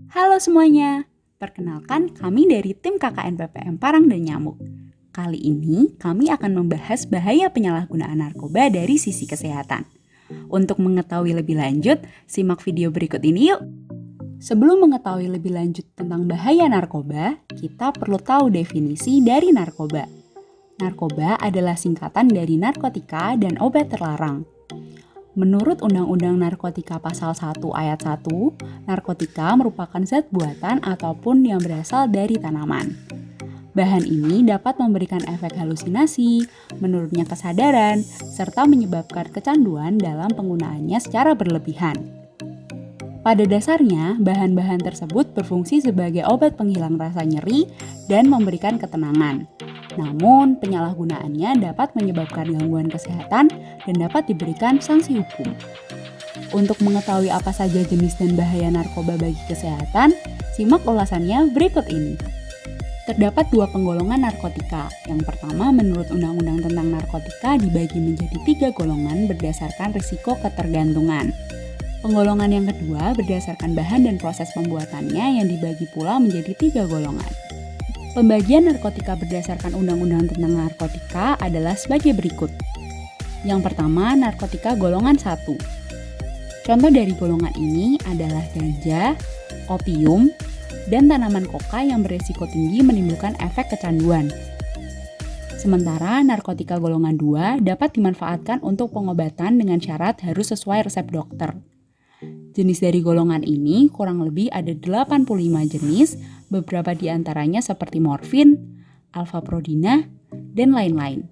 Halo semuanya, perkenalkan kami dari tim KKN PPM Parang dan Nyamuk. Kali ini kami akan membahas bahaya penyalahgunaan narkoba dari sisi kesehatan. Untuk mengetahui lebih lanjut, simak video berikut ini yuk. Sebelum mengetahui lebih lanjut tentang bahaya narkoba, kita perlu tahu definisi dari narkoba. Narkoba adalah singkatan dari narkotika dan obat terlarang. Menurut Undang-Undang Narkotika Pasal 1 Ayat 1, narkotika merupakan zat buatan ataupun yang berasal dari tanaman. Bahan ini dapat memberikan efek halusinasi, menurunnya kesadaran, serta menyebabkan kecanduan dalam penggunaannya secara berlebihan. Pada dasarnya, bahan-bahan tersebut berfungsi sebagai obat penghilang rasa nyeri dan memberikan ketenangan. Namun, penyalahgunaannya dapat menyebabkan gangguan kesehatan dan dapat diberikan sanksi hukum. Untuk mengetahui apa saja jenis dan bahaya narkoba bagi kesehatan, simak ulasannya berikut ini. Terdapat dua penggolongan narkotika. Yang pertama, menurut Undang-Undang tentang Narkotika dibagi menjadi 3 golongan berdasarkan risiko ketergantungan. Penggolongan yang kedua berdasarkan bahan dan proses pembuatannya yang dibagi pula menjadi 3 golongan. Pembagian narkotika berdasarkan Undang-Undang tentang Narkotika adalah sebagai berikut. Yang pertama, narkotika golongan 1. Contoh dari golongan ini adalah ganja, opium, dan tanaman koka yang beresiko tinggi menimbulkan efek kecanduan. Sementara narkotika golongan 2 dapat dimanfaatkan untuk pengobatan dengan syarat harus sesuai resep dokter. Jenis dari golongan ini kurang lebih ada 85 jenis, beberapa di antaranya seperti morfin, alfa-prodina, dan lain-lain.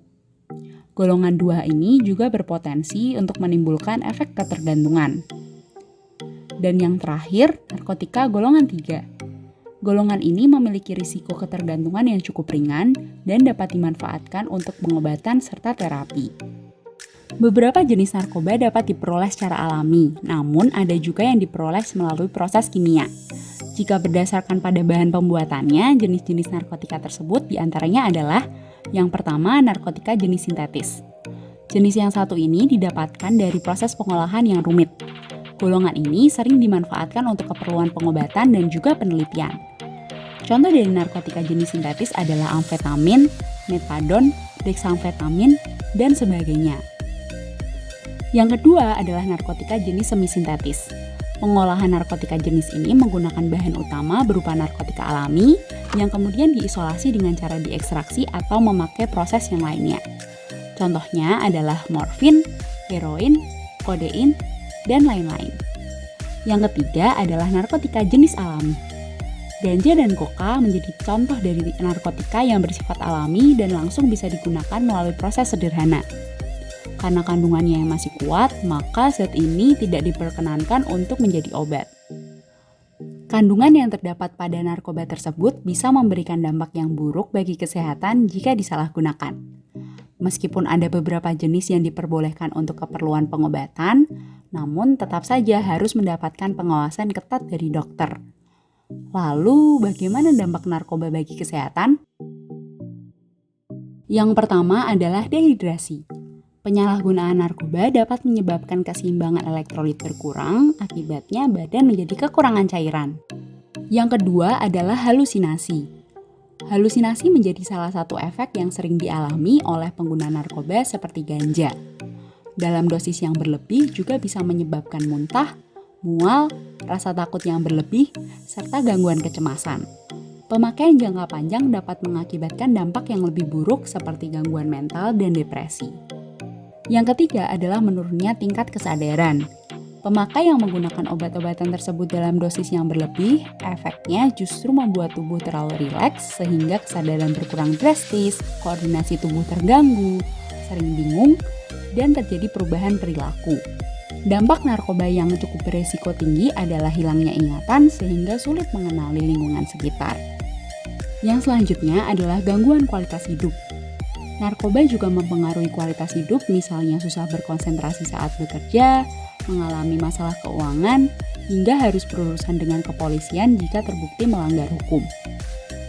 Golongan 2 ini juga berpotensi untuk menimbulkan efek ketergantungan. Dan yang terakhir, narkotika golongan 3. Golongan ini memiliki risiko ketergantungan yang cukup ringan dan dapat dimanfaatkan untuk pengobatan serta terapi. Beberapa jenis narkoba dapat diperoleh secara alami, namun ada juga yang diperoleh melalui proses kimia. Jika berdasarkan pada bahan pembuatannya, jenis-jenis narkotika tersebut diantaranya adalah yang pertama, narkotika jenis sintetis. Jenis yang satu ini didapatkan dari proses pengolahan yang rumit. Golongan ini sering dimanfaatkan untuk keperluan pengobatan dan juga penelitian. Contoh dari narkotika jenis sintetis adalah amfetamin, metadon, dexamfetamin, dan sebagainya. Yang kedua adalah narkotika jenis semisintetis. Pengolahan narkotika jenis ini menggunakan bahan utama berupa narkotika alami yang kemudian diisolasi dengan cara diekstraksi atau memakai proses yang lainnya. Contohnya adalah morfin, heroin, kodein, dan lain-lain. Yang ketiga adalah narkotika jenis alami. Ganja dan koka menjadi contoh dari narkotika yang bersifat alami dan langsung bisa digunakan melalui proses sederhana. Karena kandungannya yang masih kuat, maka zat ini tidak diperkenankan untuk menjadi obat. Kandungan yang terdapat pada narkoba tersebut bisa memberikan dampak yang buruk bagi kesehatan jika disalahgunakan. Meskipun ada beberapa jenis yang diperbolehkan untuk keperluan pengobatan, namun tetap saja harus mendapatkan pengawasan ketat dari dokter. Lalu, bagaimana dampak narkoba bagi kesehatan? Yang pertama adalah dehidrasi. Penyalahgunaan narkoba dapat menyebabkan keseimbangan elektrolit berkurang, akibatnya badan menjadi kekurangan cairan. Yang kedua adalah halusinasi. Halusinasi menjadi salah satu efek yang sering dialami oleh pengguna narkoba seperti ganja. Dalam dosis yang berlebih juga bisa menyebabkan muntah, mual, rasa takut yang berlebih, serta gangguan kecemasan. Pemakaian jangka panjang dapat mengakibatkan dampak yang lebih buruk seperti gangguan mental dan depresi. Yang ketiga adalah menurunnya tingkat kesadaran. Pemakai yang menggunakan obat-obatan tersebut dalam dosis yang berlebih, efeknya justru membuat tubuh terlalu rileks sehingga kesadaran berkurang drastis, koordinasi tubuh terganggu, sering bingung, dan terjadi perubahan perilaku. Dampak narkoba yang cukup beresiko tinggi adalah hilangnya ingatan sehingga sulit mengenali lingkungan sekitar. Yang selanjutnya adalah gangguan kualitas hidup. Narkoba juga mempengaruhi kualitas hidup, misalnya susah berkonsentrasi saat bekerja, mengalami masalah keuangan, hingga harus berurusan dengan kepolisian jika terbukti melanggar hukum.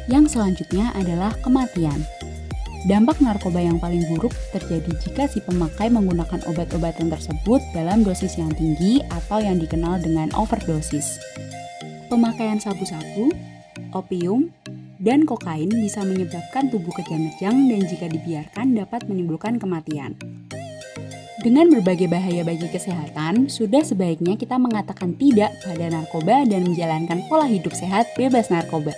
Yang selanjutnya adalah kematian. Dampak narkoba yang paling buruk terjadi jika si pemakai menggunakan obat-obatan tersebut dalam dosis yang tinggi atau yang dikenal dengan overdosis. Pemakaian sabu-sabu, opium, dan kokain bisa menyebabkan tubuh kejang-kejang dan jika dibiarkan dapat menimbulkan kematian. Dengan berbagai bahaya bagi kesehatan, sudah sebaiknya kita mengatakan tidak pada narkoba dan menjalankan pola hidup sehat bebas narkoba.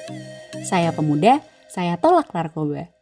Saya pemuda, saya tolak narkoba.